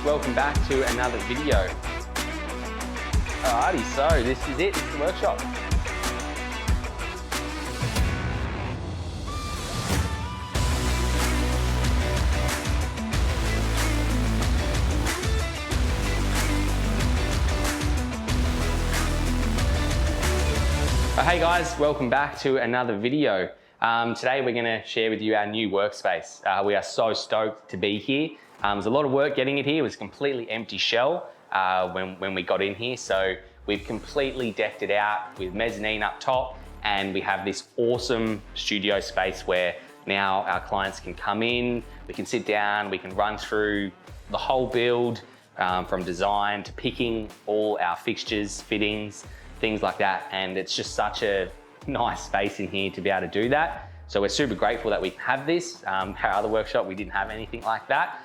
welcome back to another video. Alrighty, so this is it, it's the workshop. Hey guys, welcome back to another video. Today we're going to share with you our new workspace. We are so stoked to be here. There's a lot of work getting it here. It was a completely empty shell when we got in here. So we've completely decked it out with mezzanine up top, and we have this awesome studio space where now our clients can come in, we can sit down, we can run through the whole build from design to picking all our fixtures, fittings, things like that. And it's just such a nice space in here to be able to do that. So we're super grateful that we have this. Our other workshop, we didn't have anything like that.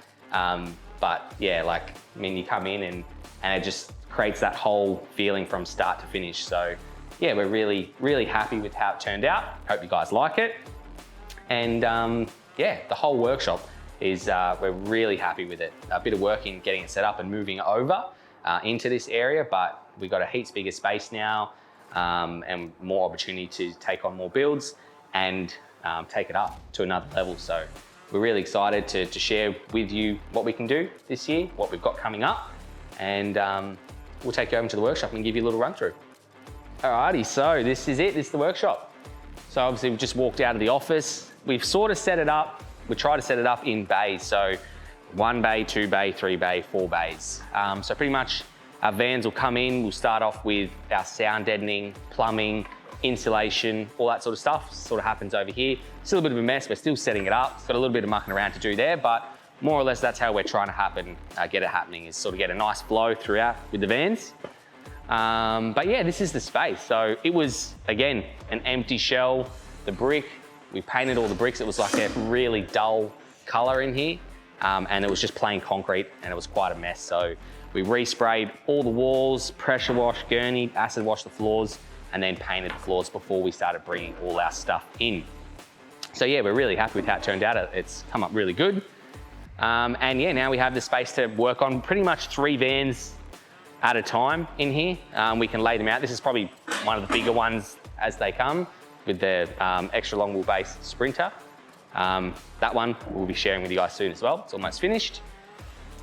But yeah, you come in and it just creates that whole feeling from start to finish. So yeah, we're really, really happy with how it turned out. Hope you guys like it. And yeah, the whole workshop is, we're really happy with it. A bit of work in getting it set up and moving over into this area, but we've got a heaps bigger space now and more opportunity to take on more builds and take it up to another level. So we're really excited to share with you what we can do this year, what we've got coming up, and we'll take you over to the workshop and give you a little run through. Alrighty, so this is it, this is the workshop. So obviously we've just walked out of the office. We've sort of set it up, we try to set it up in bays. So 1 bay, 2 bay, 3 bay, 4 bays. So pretty much our vans will come in, we'll start off with our sound deadening, plumbing, insulation, all that sort of stuff sort of happens over here. Still a bit of a mess, we're still setting it up. It's got a little bit of mucking around to do there, but more or less that's how we're trying to get it happening, is sort of get a nice flow throughout with the vans. But yeah, this is the space. So it was, again, an empty shell. The brick, we painted all the bricks. It was like a really dull color in here. And it was just plain concrete and it was quite a mess. So we resprayed all the walls, pressure wash, gurney, acid wash the floors, and then painted the floors before we started bringing all our stuff in. So yeah, we're really happy with how it turned out. It's come up really good. And yeah, now we have the space to work on pretty much 3 vans at a time in here. We can lay them out. This is probably one of the bigger ones as they come with the extra long wheelbase Sprinter. That one we'll be sharing with you guys soon as well. It's almost finished.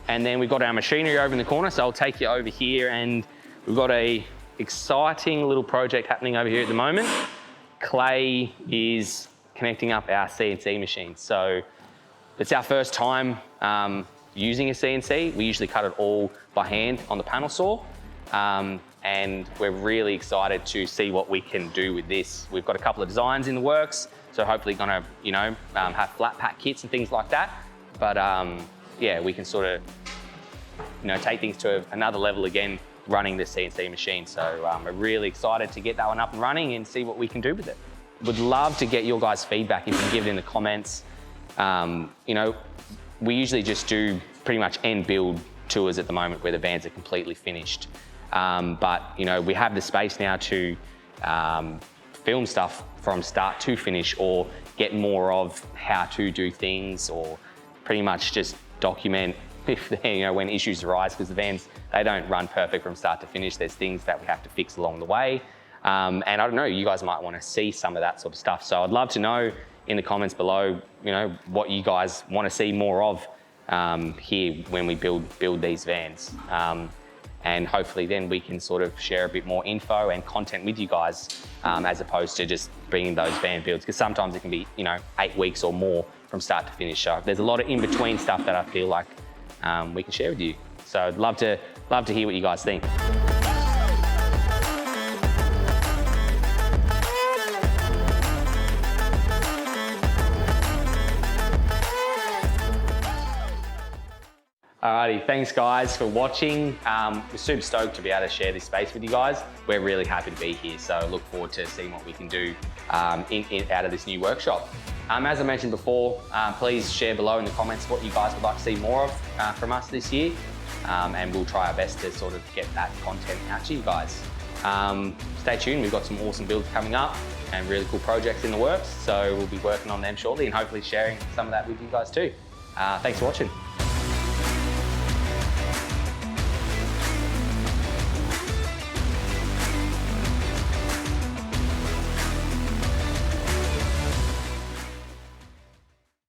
And then we've got our machinery over in the corner. So I'll take you over here, and we've got a exciting little project happening over here at the moment. Clay is connecting up our CNC machine. So it's our first time using a CNC. We usually cut it all by hand on the panel saw. And we're really excited to see what we can do with this. We've got a couple of designs in the works. So hopefully gonna, have flat pack kits and things like that. But yeah, we can sort of, take things to another level again, running the CNC machine. So we're really excited to get that one up and running and see what we can do with it. Would love to get your guys' feedback if you can give it in the comments. We usually just do pretty much end build tours at the moment where the vans are completely finished. But we have the space now to film stuff from start to finish, or get more of how to do things, or pretty much just document if when issues arise, because the vans, they don't run perfect from start to finish. There's things that we have to fix along the way. And I don't know, you guys might want to see some of that sort of stuff. So I'd love to know in the comments below, what you guys want to see more of here when we build these vans. And hopefully then we can sort of share a bit more info and content with you guys, as opposed to just bringing those van builds, because sometimes it can be 8 weeks or more from start to finish. So there's a lot of in-between stuff that I feel like we can share with you. So I'd love to hear what you guys think. Alrighty, thanks guys for watching. We're super stoked to be able to share this space with you guys. We're really happy to be here, so look forward to seeing what we can do out of this new workshop. As I mentioned before, please share below in the comments what you guys would like to see more of from us this year, and we'll try our best to sort of get that content out to you guys. Stay tuned, we've got some awesome builds coming up and really cool projects in the works, so we'll be working on them shortly and hopefully sharing some of that with you guys too. Thanks for watching.